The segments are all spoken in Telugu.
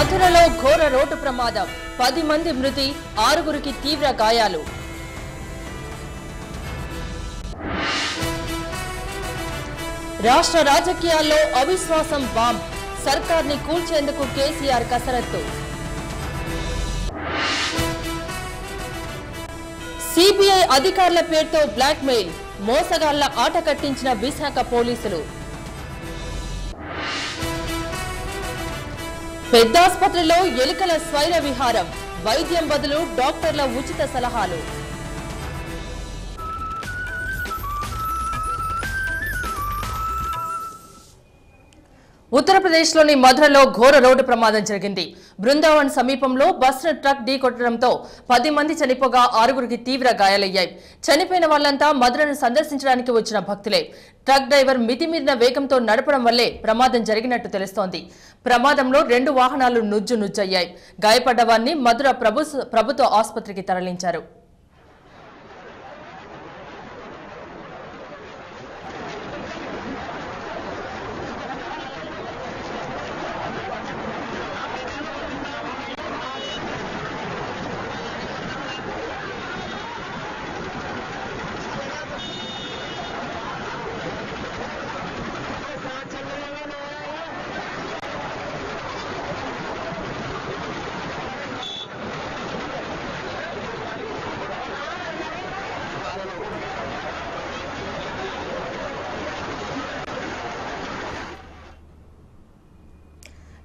మధురలో ఘోర రోడ్డు ప్రమాదం 10 మంది మృతి 6గురికి తీవ్ర గాయాలు. రాష్ట్ర రాజకీయాల్లో అవిశ్వాసం బాంబ్ సర్కార్ని కూల్చేందుకు కేసీఆర్ కసరత్తు. సిబిఐ అధికారుల పేరుతో బ్లాక్ మెయిల్ మోసగాళ్ల ఆట కట్టించిన విశాఖ పోలీసులు. పెద్దాస్పత్రిలో ఎలుకల స్వైర విహారం వైద్యం బదులు డాక్టర్ల ఉచిత సలహాలు. ఉత్తరప్రదేశ్లోని మధురలో ఘోర రోడ్డు ప్రమాదం జరిగింది. బృందావన్ సమీపంలో బస్సు ట్రక్ ఢీకొట్టడంతో 10 మంది చనిపోగా 6గురికి తీవ్ర గాయాలయ్యాయి. చనిపోయిన వాళ్లంతా మధురను సందర్శించడానికి వచ్చిన భక్తులే. ట్రక్ డ్రైవర్ మితిమీరిన వేగంతో నడపడం వల్లే ప్రమాదం జరిగినట్టు తెలుస్తోంది. ప్రమాదంలో 2 వాహనాలు నుజ్జునుజ్జయ్యాయి. గాయపడ్డ వారిని మధుర ప్రభుత్వ ఆసుపత్రికి తరలించారు.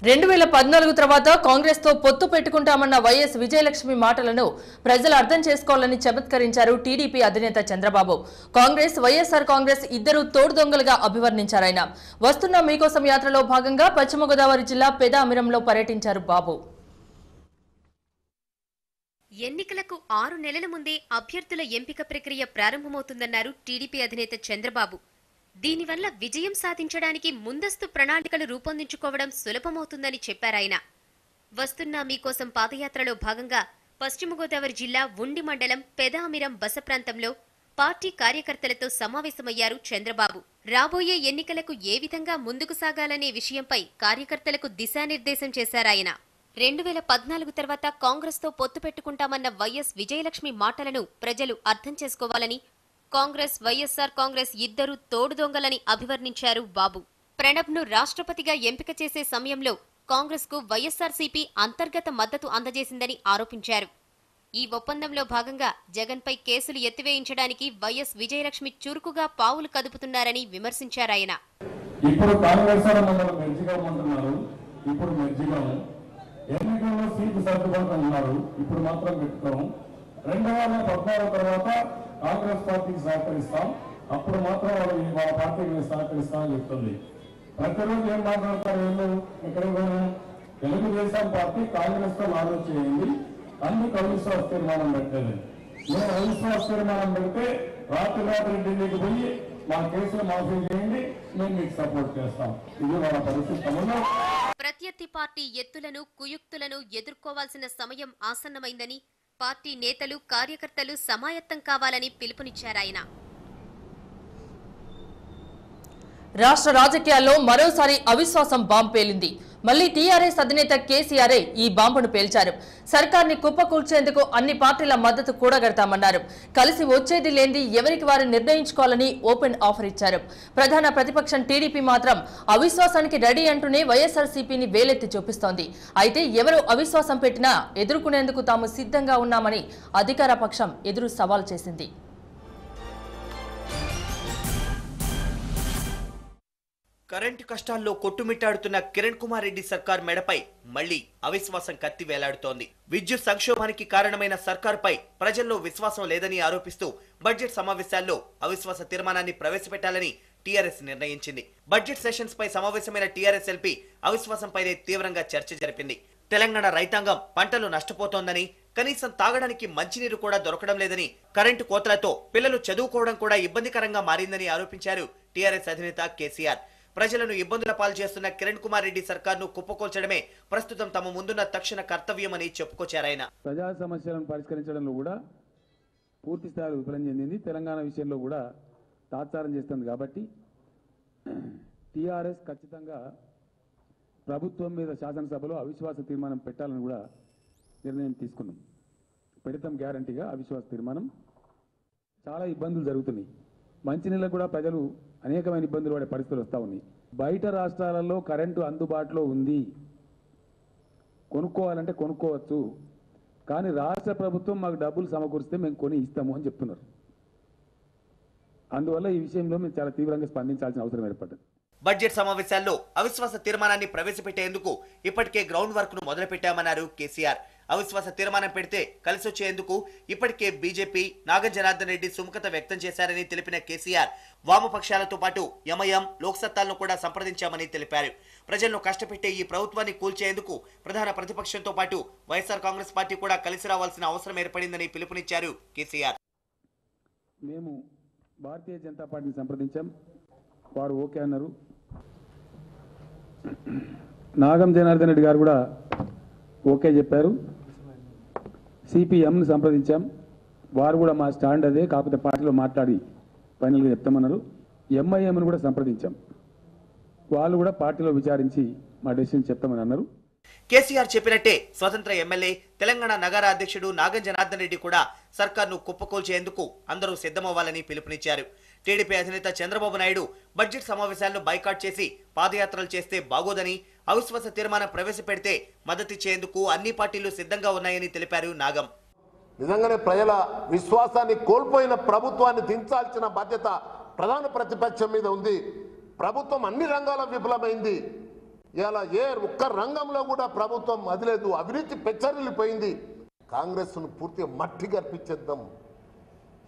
రెండు 2014 తర్వాత కాంగ్రెస్ తో పొత్తు పెట్టుకుంటామన్న వైఎస్ విజయలక్ష్మి మాటలను ప్రజలు అర్థం చేసుకోవాలని చమత్కరించారు టీడీపీ అధినేత చంద్రబాబు. కాంగ్రెస్ వైఎస్ఆర్ కాంగ్రెస్ ఇద్దరు తోడు దొంగలుగా అభివర్ణించారాయన. వస్తున్న మీకోసం యాత్రలో భాగంగా పశ్చిమ గోదావరి జిల్లా పెదామిరంలో పర్యటించారు బాబు. ఎన్నికలకు 6 నెలల ముందే అభ్యర్థుల ఎంపిక ప్రక్రియ ప్రారంభమవుతుందన్నారు టీడీపీ అధినేత చంద్రబాబు. దీనివల్ల విజయం సాధించడానికి ముందస్తు ప్రణాళికలు రూపొందించుకోవడం సులభమవుతుందని చెప్పారాయన. వస్తున్న మీకోసం పాదయాత్రలో భాగంగా పశ్చిమ గోదావరి జిల్లా ఉండి మండలం పెదామిరం బస ప్రాంతంలో పార్టీ కార్యకర్తలతో సమావేశమయ్యారు చంద్రబాబు. రాబోయే ఎన్నికలకు ఏ విధంగా ముందుకు సాగాలనే విషయంపై కార్యకర్తలకు దిశానిర్దేశం చేశారాయన. 2014 తర్వాత కాంగ్రెస్ తో పొత్తు పెట్టుకుంటామన్న వైఎస్ విజయలక్ష్మి మాటలను ప్రజలు అర్థం చేసుకోవాలని, కాంగ్రెస్ వైఎస్ఆర్ కాంగ్రెస్ ఇద్దరు తోడు దొంగలని అభివర్ణించారు బాబు. ప్రణబ్ను రాష్ట్రపతిగా ఎంపిక చేసే సమయంలో కాంగ్రెస్ కు వైఎస్ఆర్సీపీ అంతర్గత మద్దతు అందజేసిందని ఆరోపించారు. ఈ ఒప్పందంలో భాగంగా జగన్పై కేసులు ఎత్తివేయించడానికి వైఎస్ విజయలక్ష్మి చురుకుగా పావులు కదుపుతున్నారని విమర్శించారాయన. ఇప్పుడు కాంగ్రెస్ ఎన్నికల్లో సీటు సర్దుబాటున్నారు, ఇప్పుడు మాత్రం పెట్టుకోం. 2014 తర్వాత కాంగ్రెస్ పార్టీకి సహకరిస్తాం, అప్పుడు మాత్రం వాళ్ళ పార్టీకి సహకరిస్తామని చెప్తుంది. ప్రతిరోజు ఏం మాట్లాడతారు వీళ్ళు? ఇక్కడ తెలుగుదేశం పార్టీ కాంగ్రెస్ తో లాభం చేయండి, అందుకు అవిశ్వాస తీర్మానం పెట్టలేదు. మేము అవిశ్వాస తీర్మానం పెడితే రాత్రి ఢిల్లీకి పోయి మా కేసులు మాఫీ చేయండి, మేము మీకు సపోర్ట్ చేస్తాం. ఇది వాళ్ళ పరిస్థితుల్లో ప్రత్యర్థి పార్టీ ఎత్తులను కుయుక్తులను ఎదుర్కోవాల్సిన సమయం ఆసన్నమైందని పార్టీ నేతలు కార్యకర్తలు సమాయత్తం కావాలని పిలుపునిచ్చారాయన. రాష్ట్ర రాజకీయాల్లో మరోసారి అవిశ్వాసం బాంబు పేలింది. మళ్లీ టీఆర్ఎస్ అధినేత కేసీఆర్ ఈ బాంబును పేల్చారు. సర్కార్ని కుప్పకూల్చేందుకు అన్ని పార్టీల మద్దతు కూడగడతామన్నారు. కలిసి వచ్చేది లేనిది ఎవరికి వారు నిర్ణయించుకోవాలని ఓపెన్ ఆఫర్ ఇచ్చారు. ప్రధాన ప్రతిపక్షం టీడీపీ మాత్రం అవిశ్వాసానికి రెడీ అంటూనే వైఎస్ఆర్సీపీని వేలెత్తి చూపిస్తోంది. అయితే ఎవరు అవిశ్వాసం పెట్టినా ఎదుర్కొనేందుకు తాము సిద్ధంగా ఉన్నామని అధికార పక్షం ఎదురు సవాల్ చేసింది. కరెంటు కష్టాల్లో కొట్టుమిట్టాడుతున్న కిరణ్ కుమార్ రెడ్డి సర్కార్ మెడపై మళ్లీ అవిశ్వాసం కత్తి వేలాడుతోంది. విద్యుత్ సంక్షోభానికి కారణమైన సర్కారుపై ప్రజల్లో విశ్వాసం లేదని ఆరోపిస్తూ బడ్జెట్ సమావేశాల్లో అవిశ్వాస తీర్మానాన్ని ప్రవేశపెట్టాలని టీఆర్ఎస్ నిర్ణయించింది. బడ్జెట్ సెషన్స్ పై సమావేశమైన టీఆర్ఎస్ ఎల్పీ అవిశ్వాసంపైనే తీవ్రంగా చర్చ జరిపింది. తెలంగాణ రైతాంగం పంటలు నష్టపోతోందని, కనీసం తాగడానికి మంచినీరు కూడా దొరకడం లేదని, కరెంటు కోతలతో పిల్లలు చదువుకోవడం కూడా ఇబ్బందికరంగా మారిందని ఆరోపించారు టీఆర్ఎస్ అధినేత కేసీఆర్. ప్రజలను ఇబ్బందుల పాలు చేస్తున్న కిరణ్ కుమార్ రెడ్డి సర్కార్ను కుప్పకూల్చడమే ప్రస్తుతం తమ ముందున్న తక్షణ కర్తవ్యమని చెప్పుకొచ్చారాయన. ప్రజా సమస్యలను పరిష్కరించడంలో కూడా పూర్తి స్థాయిలో విఫలం చెందింది. తెలంగాణ విషయంలో కూడా తాత్సారం చేస్తుంది. కాబట్టి టీఆర్ఎస్ ఖచ్చితంగా ప్రభుత్వం మీద శాసనసభలో అవిశ్వాస తీర్మానం పెట్టాలని కూడా నిర్ణయం తీసుకున్నాం. పెడతాం గ్యారంటీగా అవిశ్వాస తీర్మానం. చాలా ఇబ్బందులు జరుగుతున్నాయి. మంచినీళ్ళకు కూడా ప్రజలు అనేకమైన ఇబ్బందులు పడే పరిస్థితులు వస్తూ ఉన్నాయి. బయట రాష్ట్రాలలో కరెంటు అందుబాటులో ఉంది, కొనుక్కోవాలంటే కొనుక్కోవచ్చు, కానీ రాష్ట్ర ప్రభుత్వం మాకు డబ్బులు సమకూరిస్తే మేము కొని ఇస్తాము అని చెప్తున్నారు. అందువల్ల ఈ విషయంలో మేము చాలా తీవ్రంగా స్పందించాల్సిన అవసరం ఏర్పడ్డది. బడ్జెట్ సమావేశాల్లో అవిశ్వాస తీర్మానాన్ని ప్రవేశపెట్టేందుకు ఇప్పటికే గ్రౌండ్ వర్క్ ను మొదలుపెట్టామన్నారు కేసీఆర్. అవిశ్వాస తీర్మానం పెడితే కలిసొచ్చేందుకు ఇప్పటికే బీజేపీ, నాగం జనార్దన్ రెడ్డి సుముఖత వ్యక్తం చేశారని తెలిపిన కేసీఆర్ వామపక్షాలతో పాటు ఎంఐఎం, లోక్సత్తాలను కూడా సంప్రదించామని తెలిపారు. ప్రజలను కష్టపెట్టే ఈ ప్రభుత్వాన్ని కూల్చేందుకు ప్రధాన ప్రతిపక్షంతో పాటు వైఎస్ఆర్ కాంగ్రెస్ పార్టీ కూడా కలిసి రావాల్సిన అవసరం ఏర్పడిందని పిలుపునిచ్చారు కేసీఆర్. మేము భారతీయ జనతా పార్టీని సంప్రదించాం, వారు ఓకే అన్నారు. నాగం జనార్దన్ రెడ్డి గారు కూడా ఓకే చెప్పారు. సిపిఎంని సంప్రదించాం, వారు కూడా మా స్టాండ్ అదే, కాకపోతే పార్టీలో మాట్లాడి ఫైనల్గా చెప్తామన్నారు. ఎంఐఎంను కూడా సంప్రదించాం, వాళ్ళు కూడా పార్టీలో విచారించి మా డెసిషన్ చెప్తామని అన్నారు. కేసీఆర్ చెప్పినట్టే స్వతంత్ర ఎమ్మెల్యే, తెలంగాణ నగర అధ్యక్షుడు నాగం జనార్దన్ రెడ్డి కూడా సర్కార్ను కుప్పకూల్చేందుకు అందరూ సిద్ధమవ్వాలని పిలుపునిచ్చారు. టీడీపీ అధినేత చంద్రబాబు నాయుడు బడ్జెట్ సమావేశాలను బైకాట్ చేసి పాదయాత్రలు చేస్తే బాగోదని, అవిశ్వాస తీర్మానం ప్రవేశపెడితే మద్దతిచ్చేందుకు అన్ని పార్టీలు సిద్ధంగా ఉన్నాయని తెలిపారు నాగం. నిజంగానే ప్రజల విశ్వాసాన్ని కోల్పోయిన ప్రభుత్వాన్ని దించాల్సిన బాధ్యత ప్రధాన ప్రతిపక్షం మీద ఉంది. ప్రభుత్వం అన్ని రంగాల విఫలమైంది. ఇలా ఒక్క రంగంలో కూడా ప్రభుత్వం అదిలేదు, అవినీతి పెచ్చరిల్లిపోయింది. కాంగ్రెస్ను పూర్తిగా మట్టి గర్పించేద్దాం,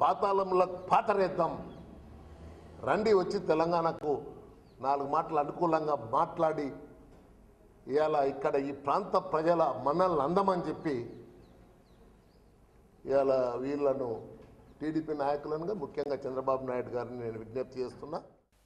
పాతాళంలో పాతరేద్దాం. రండి, వచ్చి తెలంగాణకు 4 మాటలు అనుకూలంగా మాట్లాడి ఇలా ఇక్కడ ఈ ప్రాంత ప్రజల మనల్ని అందమని చెప్పి ఇలా వీళ్ళను టీడీపీ నాయకులను ముఖ్యంగా చంద్రబాబు నాయుడు గారిని నేను విజ్ఞప్తి చేస్తున్నా.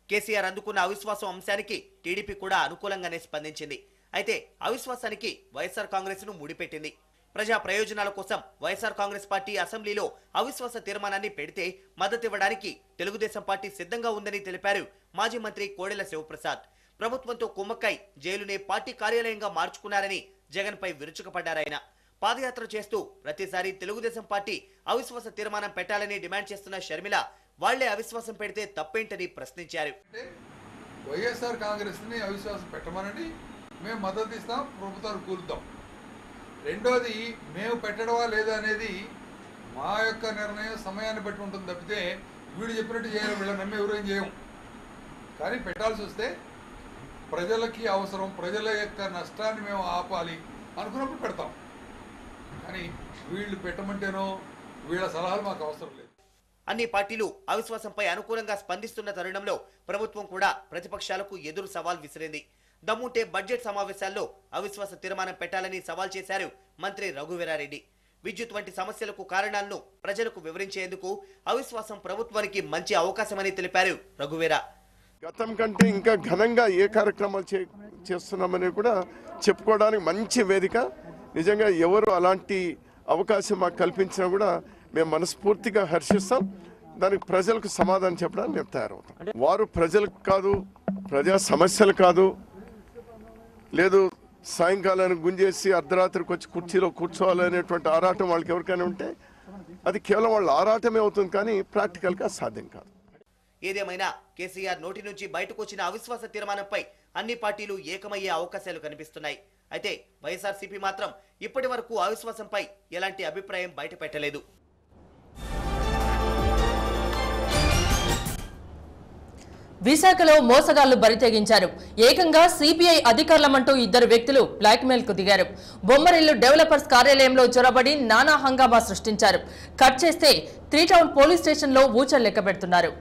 కేసీఆర్ అందుకున్న అవిశ్వాసం అంశానికి టీడీపీ కూడా అనుకూలంగానే స్పందించింది. అయితే అవిశ్వాసానికి వైఎస్ఆర్ కాంగ్రెస్ ను ముడిపెట్టింది. ప్రజా ప్రయోజనాల కోసం వైఎస్ఆర్ కాంగ్రెస్ పార్టీ అసెంబ్లీలో అవిశ్వాస తీర్మానాన్ని పెడితే మద్దతివ్వడానికి తెలుగుదేశం పార్టీ సిద్ధంగా ఉందని తెలిపారు మాజీ మంత్రి కోడెల శివప్రసాద్. ప్రభుత్వంతో కుమ్మక్కై జైలునే పార్టీ కార్యాలయంగా మార్చుకున్నారని జగన్ పై విరుచుకుపడ్డారాయన. పాదయాత్ర చేస్తూ ప్రతిసారి తెలుగుదేశం పార్టీ అవిశ్వాస తీర్మానం పెట్టాలని డిమాండ్ చేస్తున్న షర్మిల వాళ్లే అవిశ్వాసం పెడితే తప్పేంటని ప్రశ్నించారు. వైఎస్ఆర్ కాంగ్రెస్ ని అవిశ్వాసం పెట్టమనండి, మేము మద్దతు ఇస్తాం, ప్రభుత్వాన్ని కూలుద్దాం. రెండోది, మేము పెట్టడమా లేదా అనేది మా యొక్క నిర్ణయం, సమయాన్ని బట్టి ఉంటుంది తప్పితే వీడు చెప్పినట్టు చేయాలి, వీళ్ళని నమ్మి ఎవరేం చేయం. కానీ పెట్టాల్సి వస్తే ప్రజలకి అవసరం, ప్రజల యొక్క నష్టాన్ని మేము ఆపాలి అనుకున్నప్పుడు పెడతాం. కానీ వీళ్ళు పెట్టమంటేనో వీళ్ళ సలహాలు మాకు అవసరం లేదు. అన్ని పార్టీలు అవిశ్వాసంపై అనుకూలంగా స్పందిస్తున్న తరుణంలో ప్రభుత్వం కూడా ప్రతిపక్షాలకు ఎదురు సవాల్ విసిరింది. దమ్ముంటే బడ్జెట్ సమావేశాల్లో అవిశ్వాస తీర్మానం పెట్టాలని సవాల్ చేశారు మంత్రి రఘువీరారెడ్డి. విద్యుత్ వంటి సమస్యలకు కారణాలను ప్రజలకు వివరించేందుకు అవిశ్వాసం ప్రభుత్వానికి మంచి అవకాశమని తెలిపారు రఘువీరా. గతం కంటే ఇంకా ఘనంగా ఏ కార్యక్రమాలు చేస్తున్నామని కూడా చెప్పుకోవడానికి మంచి వేదిక. నిజంగా ఎవరు అలాంటి అవకాశం మాకు కల్పించినా కూడా మేము మనస్ఫూర్తిగా హర్షిస్తాం. దానికి ప్రజలకు సమాధానం చెప్పడానికి మేము తయారవుతాం. వారు ప్రజలకు కాదు, ప్రజా సమస్యలు కాదు, లేదు సాయంకాలానికి గుంజేసి అర్ధరాత్రికి వచ్చి కుర్చీలో కూర్చోవాలనేటువంటి ఆరాటం వాళ్ళకి ఎవరికైనా ఉంటే అది కేవలం వాళ్ళ ఆరాటమే అవుతుంది, కానీ ప్రాక్టికల్గా సాధ్యం కాదు. ఏదేమైనా కేసీఆర్ నోటి నుంచి బయటకు వచ్చిన అవిశ్వాస తీర్మానంపై అన్ని పార్టీలు ఏకమయ్యే అవకాశాలు కనిపిస్తున్నాయి. అయితే వైఎస్ఆర్సీపీ మాత్రం ఇప్పటి వరకు అవిశ్వాసంపై ఎలాంటి అభిప్రాయం బయట పెట్టలేదు. విశాఖలో మోసగాళ్లు బరితెగించారు. ఏకంగా సిబిఐ అధికారులమంటూ 2 వ్యక్తులు బ్లాక్మెయిల్ కు దిగారు. బొమ్మరిల్లు డెవలపర్స్ కార్యాలయంలో చొరబడి నానా హంగామా సృష్టించారు. కట్ చేస్తే 3 టౌన్ పోలీస్ స్టేషన్ లో ఊచలు లెక్క పెడుతున్నారు.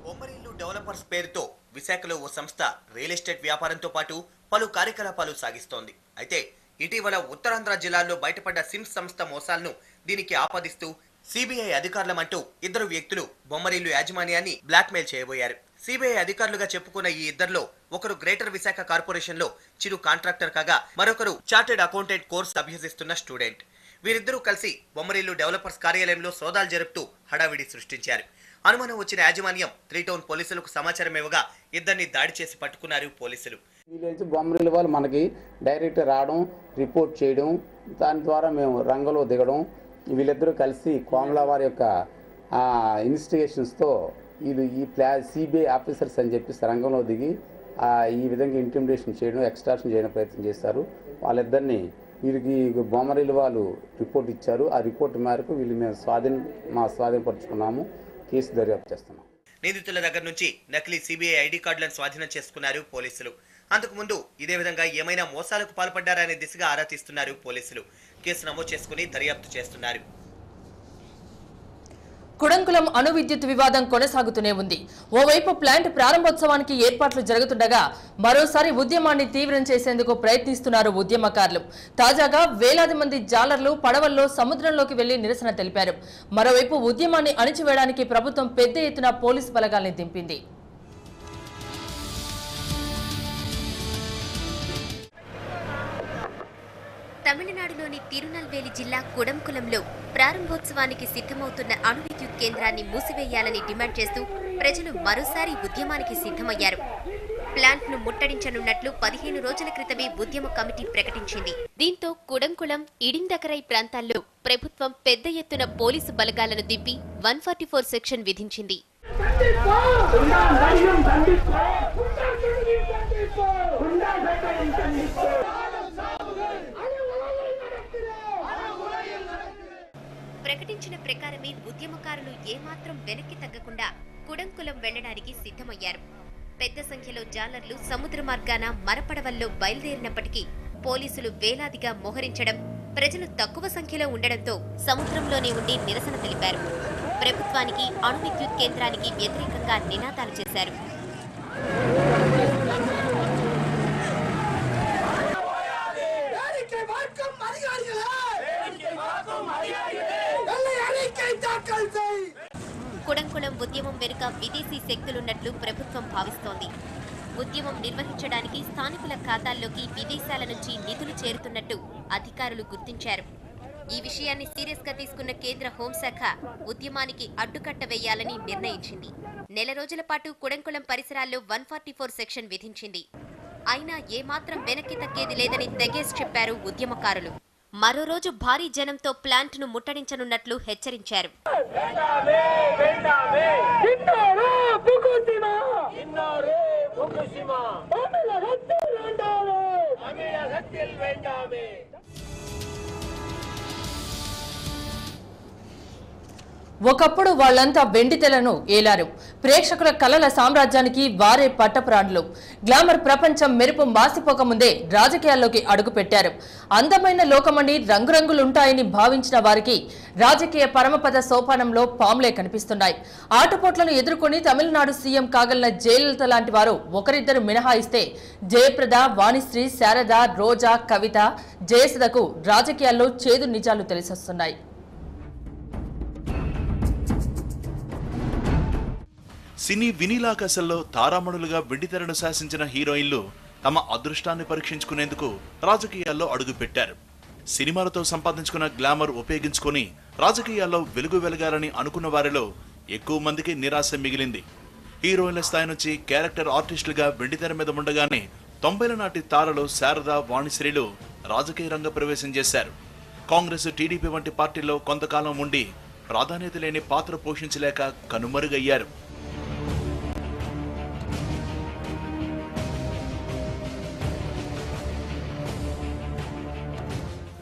బొమ్మరిల్లు డెవలపర్స్ పేరుతో విశాఖలో ఓ సంస్థ రియల్ ఎస్టేట్ వ్యాపారంతో పాటు పలు కార్యకలాపాలు సాగిస్తోంది. అయితే ఇటీవల ఉత్తరాంధ్ర జిల్లాల్లో బయటపడ్డ సిమ్స్ సంస్థ మోసాలను దీనికి ఆపాదిస్తూ సిబిఐ అధికారులమంటూ 2 వ్యక్తులు బొమ్మరిల్లు యాజమాన్యాన్ని బ్లాక్మెయిల్ చేయబోయారు. సిబిఐ అధికారులుగా చెప్పుకున్న ఈ ఇద్దరిలో ఒకరు గ్రేటర్ విశాఖ కార్పొరేషన్ లో చిరు కాంట్రాక్టర్ కాగా మరొకరు చార్టెడ్ అకౌంటెంట్ కోర్స్ అభ్యసిస్తున్న స్టూడెంట్. వీరిద్దరూ కలిసి బొమ్మరిల్లు డెవలపర్స్ కార్యాలయంలో సోదాలు జరుపుతూ హడావిడి సృష్టించారు. అనుమానం వచ్చిన యాజమాన్యం 3 టౌన్ పోలీసులకు సమాచారం ఇవ్వగా ఇద్దరిని దాడి చేసి పట్టుకున్నారు పోలీసులు. విలేజ్ బొమ్మరిల వాళ్ళు మనకి డైరెక్ట్ రావడం, రిపోర్ట్ చేయడం, దాని ద్వారా మేము రంగంలో దిగడం, వీళ్ళిద్దరూ కలిసి కోమలా వారి యొక్క ఇన్వెస్టిగేషన్స్తో వీళ్ళు ఈ సిబిఐ ఆఫీసర్స్ అని చెప్పి రంగంలో దిగి ఈ విధంగా ఇంటిమిడేషన్ చేయడం, ఎక్స్ట్రాక్షన్ చేయడం ప్రయత్నం చేశారు. వాళ్ళిద్దరిని వీరికి బొమ్మరిల వాళ్ళు రిపోర్ట్ ఇచ్చారు. ఆ రిపోర్ట్ మేరకు వీళ్ళు మేము స్వాధీనపరుచుకున్నాము. కేసు దర్యాప్తు చేస్తున్నాం. నిందితుల దగ్గర నుంచి నకిలీ సిబిఐ ఐడి కార్డులను స్వాధీనం చేసుకున్నారు పోలీసులు. అంతకుముందు ఇదే విధంగా ఏమైనా మోసాలకు పాల్పడ్డారనే దిశగా ఆరా తీస్తున్నారు పోలీసులు. కేసు నమోదు చేసుకుని దర్యాప్తు చేస్తున్నారు. కుడంకులం అణు విద్యుత్ వివాదం కొనసాగుతూనే ఉంది. ఓవైపు ప్లాంట్ ప్రారంభోత్సవానికి ఏర్పాట్లు జరుగుతుండగా మరోసారి ఉద్యమాన్ని తీవ్రం చేసేందుకు ప్రయత్నిస్తున్నారు ఉద్యమకారులు. తాజాగా వేలాది మంది జాలర్లు పడవల్లో సముద్రంలోకి వెళ్లి నిరసన తెలిపారు. మరోవైపు ఉద్యమాన్ని అణిచివేయడానికి ప్రభుత్వం పెద్ద ఎత్తున పోలీసు బలగాల్ని దింపింది. తమిళనాడులోని తిరునల్వేలి జిల్లా కుడంకులంలో ప్రారంభోత్సవానికి సిద్ధమవుతున్న అణు విద్యుత్ కేంద్రాన్ని మూసివేయాలని డిమాండ్ చేస్తూ ప్రజలు మరోసారి ఉద్యమానికి సిద్ధమయ్యారు. ప్లాంట్ను ముట్టడించనున్నట్లు 15 రోజుల క్రితమే ఉద్యమ కమిటీ ప్రకటించింది. దీంతో కుడంకులం, ఇడిందకరై ప్రాంతాల్లో ప్రభుత్వం పెద్ద ఎత్తున పోలీసు బలగాలను దింపి 144 సెక్షన్ విధించింది. ప్రకటించిన ప్రకారమే ఉద్యమకారులు ఏమాత్రం వెనక్కి తగ్గకుండా కుడంకులం వెళ్లడానికి సిద్ధమయ్యారు. పెద్ద సంఖ్యలో జాలర్లు సముద్ర మార్గాన మరపడవల్లో బయలుదేరినప్పటికీ పోలీసులు వేలాదిగా మోహరించడం, ప్రజలు తక్కువ సంఖ్యలో ఉండడంతో సముద్రంలోనే ఉండి నిరసన తెలిపారు. ప్రభుత్వానికి, అణు విద్యుత్ కేంద్రానికి వ్యతిరేకంగా నినాదాలు చేశారు. కుడంకులం ఉద్యమం వెనుక విదేశీ శక్తులున్నట్లు ప్రభుత్వం భావిస్తోంది. ఉద్యమం నిర్వహించడానికి స్థానికుల ఖాతాల్లోకి విదేశాల నుంచి నిధులు చేరుతున్నట్టు అధికారులు గుర్తించారు. ఈ విషయాన్ని సీరియస్ గా తీసుకున్న కేంద్ర హోంశాఖ ఉద్యమానికి అడ్డుకట్ట వేయాలని నిర్ణయించింది. నెల రోజుల పాటు కుడంకులం పరిసరాల్లో 144 సెక్షన్ విధించింది. అయినా ఏమాత్రం వెనక్కి తగ్గేది లేదని తెగేసి చెప్పారు ఉద్యమకారులు. మరో రోజు భారీ జనంతో ప్లాంట్ ను ముట్టడించనున్నట్లు హెచ్చరించారు. ఒకప్పుడు వాళ్లంతా వెండితెలను ఏలారు. ప్రేక్షకుల కలల సామ్రాజ్యానికి వారే పట్టప్రాణులు. గ్లామర్ ప్రపంచం మెరుపు మాసిపోకముందే రాజకీయాల్లోకి అడుగుపెట్టారు. అందమైన లోకమని రంగురంగులుంటాయని భావించిన వారికి రాజకీయ పరమపద సోపానంలో పాములే కనిపిస్తున్నాయి. ఆటుపోట్లను ఎదుర్కొని తమిళనాడు సీఎం కాగలిన జయలలిత లాంటి వారు ఒకరిద్దరు మినహాయిస్తే జయప్రద, వాణిశ్రీ, శారద, రోజా, కవిత, జయసుధకు రాజకీయాల్లో చేదు నిజాలు తెలిసొస్తున్నాయి. సినీ వినీలాకాశంలో తారామణులుగా వెండితెరను శాసించిన హీరోయిన్లు తమ అదృష్టాన్ని పరీక్షించుకునేందుకు రాజకీయాల్లో అడుగుపెట్టారు. సినిమాలతో సంపాదించుకున్న గ్లామర్ ఉపయోగించుకొని రాజకీయాల్లో వెలుగు వెలగాలని అనుకున్న వారిలో ఎక్కువ మందికి నిరాశ మిగిలింది. హీరోయిన్ల స్థాయి నుంచి క్యారెక్టర్ ఆర్టిస్టులుగా వెండితెర మీద ఉండగానే 90ల నాటి తారలు శారద, వాణిశ్రీలు రాజకీయ రంగ ప్రవేశం చేశారు. కాంగ్రెస్, టీడీపీ వంటి పార్టీల్లో కొంతకాలం ఉండి ప్రాధాన్యత లేని పాత్ర పోషించలేక కనుమరుగయ్యారు.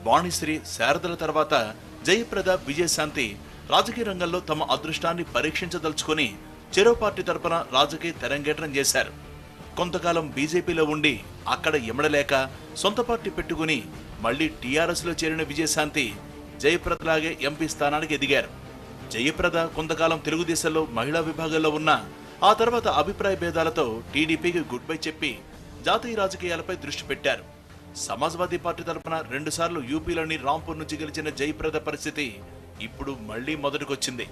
వాణిశ్రీ, శారదల తర్వాత జయప్రద, విజయశాంతి రాజకీయ రంగంలో తమ అదృష్టాన్ని పరీక్షించదలుచుకుని చెరో పార్టీ తరపున రాజకీయ తెరంగేట్రం చేశారు. కొంతకాలం బీజేపీలో ఉండి అక్కడ ఎమడలేక సొంత పార్టీ పెట్టుకుని మళ్లీ టీఆర్ఎస్ లో చేరిన విజయశాంతి జయప్రదలాగే ఎంపీ స్థానానికి ఎదిగారు. జయప్రద కొంతకాలం తెలుగుదేశంలో మహిళా విభాగంలో ఉన్న ఆ తర్వాత అభిప్రాయ భేదాలతో టీడీపీకి గుడ్ బై చెప్పి జాతీయ రాజకీయాలపై దృష్టి పెట్టారు. సమాజ్వాదీ పార్టీ తరపున 2 సార్లు యూపీలోని రాంపూర్ నుంచి గెలిచిన జయప్రద పరిస్థితి ఇప్పుడు మళ్లీ మొదటికొచ్చింది.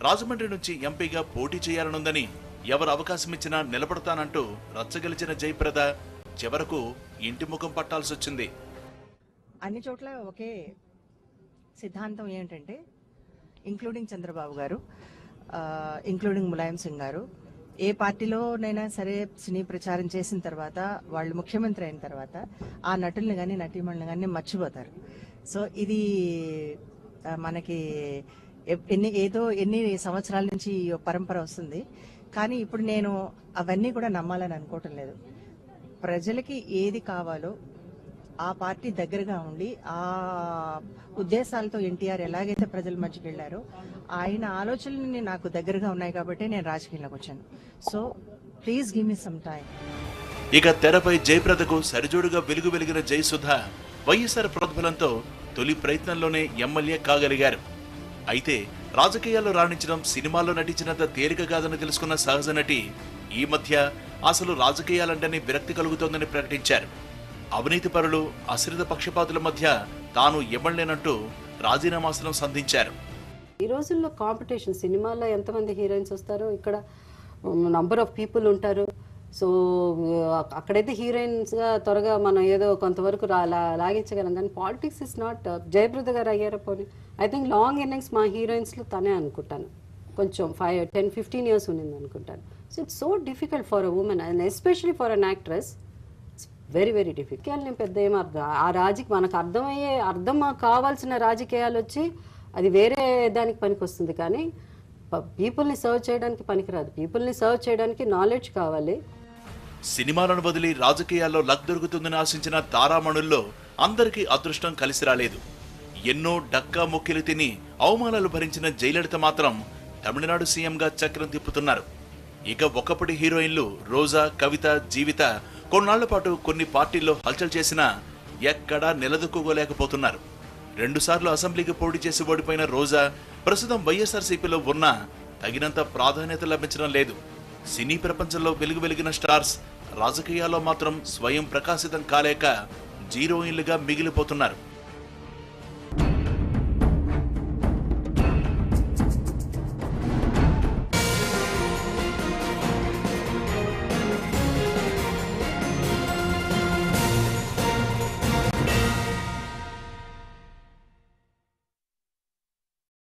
రాజమండ్రి నుంచి ఎంపీగా పోటీ చేయాలనుందని ఎవరు అవకాశం ఇచ్చినా నిలబడతానంటూ రచ్చగెలిచిన జయప్రద చివరకు ఇంటి ముఖం పట్టాల్సి వచ్చింది. అన్ని చోట్ల ఒకే సిద్ధాంతం ఏంటంటే, ఇంక్లూడింగ్ చంద్రబాబు గారు, ఇంక్లూడింగ్ ములాయం సింగ్ గారు. ఏ పార్టీలోనైనా సరే సినీ ప్రచారం చేసిన తర్వాత వాళ్ళు ముఖ్యమంత్రి అయిన తర్వాత ఆ నటుల్ని కానీ నటీమణులు కానీ మర్చిపోతారు. సో ఇది మనకి ఎన్ని సంవత్సరాల నుంచి ఈ పరంపర వస్తుంది. కానీ ఇప్పుడు నేను అవన్నీ కూడా నమ్మాలని అనుకోవటం లేదు. ప్రజలకి ఏది కావాలో ఆ పార్టీ దగ్గరగా ఉండి ఆ ఉద్దేశాలతో ఎన్టీఆర్ ఎలాగైతే ప్రజల మధ్యకి వెళ్ళారో ఆయన ఆలోచనలు నాకు దగ్గరగా ఉన్నాయి కాబట్టి నేను రాజకీయంలోకి వచ్చాను. So please give me some time. ఇక తెరపై జయప్రదకు సరిజోడుగా వెలిగిన జయసుధ వైఎస్ఆర్ ప్రోద్బలంతో తొలి ప్రయత్నంలోనే ఎమ్మెల్యే కాగలిగారు. అయితే రాజకీయాల్లో రాణించడం సినిమాల్లో నటించినంత తేలిక కాదని తెలుసుకున్న సహజ నటి ఈ మధ్య అసలు రాజకీయాలంటేనే విరక్తి కలుగుతోందని ప్రకటించారు. అవినీతి పరులు, అశ్రిత పక్షపాతుల మధ్య తాను ఇవ్వలేనంటూ రాజీనామాసనం సంధించారు. ఈ రోజుల్లో కాంపిటీషన్, సినిమాల్లో ఎంతమంది హీరోయిన్స్ వస్తారో ఇక్కడ నంబర్ ఆఫ్ పీపుల్ ఉంటారు. సో అక్కడైతే హీరోయిన్స్గా త్వరగా మనం ఏదో కొంతవరకు లాగించగలం. కానీ పాలిటిక్స్ ఇస్ నాట్. జయప్రద గారు అయ్యారా పోనీ, ఐ థింక్ లాంగ్ ఇన్నింగ్స్ మా హీరోయిన్స్లో తనే అనుకుంటాను. కొంచెం 5-10-15 years ఉన్నింది అనుకుంటాను. So it's so difficult for a women and especially for an actress. It's very very difficult. నేను పెద్ద ఏం మనకు అర్థం కావాల్సిన రాజకీయాలు వచ్చి అది వేరే దానికి పనికి వస్తుంది. కానీ పీపుల్ని సర్వ్ చేయడానికి పనికిరాదు. పీపుల్ని సర్వ్ చేయడానికి నాలెడ్జ్ కావాలి. సినిమాలను వదిలి రాజకీయాల్లో లక్ దొరుకుతుందని ఆశించిన తారామణుల్లో అందరికీ అదృష్టం కలిసి రాలేదు. ఎన్నో డక్కా ముక్కిలు తిని అవమానాలు భరించిన జయలలిత మాత్రం తమిళనాడు సీఎంగా చక్రం తిప్పుతున్నారు. ఇక ఒకప్పటి హీరోయిన్లు రోజా, కవిత, జీవిత కొన్నాళ్ల పాటు కొన్ని పార్టీల్లో హల్చల్ చేసినా ఎక్కడా నిలదొక్కుకోలేకపోతున్నారు. 2 సార్లు అసెంబ్లీకి పోటీ చేసి ఓడిపోయిన రోజా ప్రస్తుతం వైఎస్ఆర్సీపీలో ఉన్నా తగినంత ప్రాధాన్యత లభించడం లేదు. సినీ ప్రపంచంలో వెలిగిన స్టార్స్ రాజకీయాల్లో మాత్రం స్వయం ప్రకాశితం కాలేక జీరోయిన్లుగా మిగిలిపోతున్నారు.